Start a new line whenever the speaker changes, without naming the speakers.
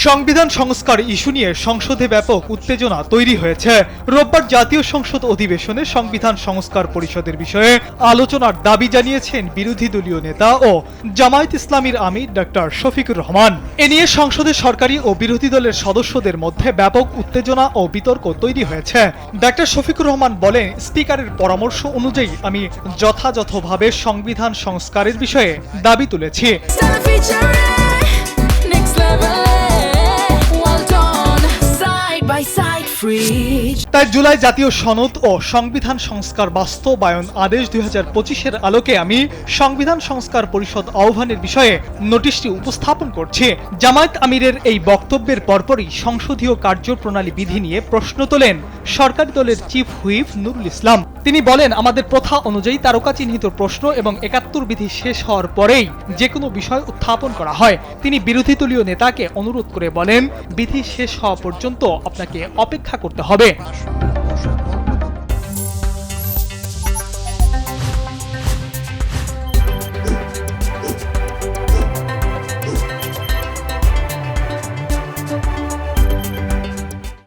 সংবিধান সংস্কার ইস্যু নিয়ে সংসদে ব্যাপক উত্তেজনা তৈরি হয়েছে। রোববার জাতীয় সংসদ অধিবেশনে সংবিধান সংস্কার পরিষদের বিষয়ে আলোচনার দাবি জানিয়েছেন বিরোধী দলীয় নেতা ও জামায়াত ইসলামীর আমির ডক্টর শফিকুর রহমান। এ নিয়ে সংসদে সরকারি ও বিরোধী দলের সদস্যদের মধ্যে ব্যাপক উত্তেজনা ও বিতর্ক তৈরি হয়েছে। ডক্টর শফিকুর রহমান বলেন, স্পিকারের পরামর্শ অনুযায়ী আমি যথাযথভাবে সংবিধান সংস্কারের বিষয়ে দাবি তুলেছি। তাই জুলাই জাতীয় সনদ ও সংবিধান সংস্কার বাস্তবায়ন আদেশ 2025-এর আলোকে আমি সংবিধান সংস্কার পরিষদ আহ্বানের বিষয়ে নোটিশটি উপস্থাপন করছি। জামায়াত আমিরের এই বক্তব্যের পরপরই সংসদীয় কার্যপ্রণালী বিধি নিয়ে প্রশ্ন তোলেন সরকারি দলের চিফ হুইপ নুরুল ইসলাম। তিনি বলেন, আমাদের প্রথা অনুযায়ী তারকা চিহ্নিত প্রশ্ন এবং 71 বিধি শেষ হওয়ার পরেই যে কোনো বিষয় উত্থাপন করা হয়। তিনি বিরোধী দলীয় নেতাকে অনুরোধ করে বলেন, বিধি শেষ হওয়া পর্যন্ত আপনাকে অপেক্ষা করতে হবে।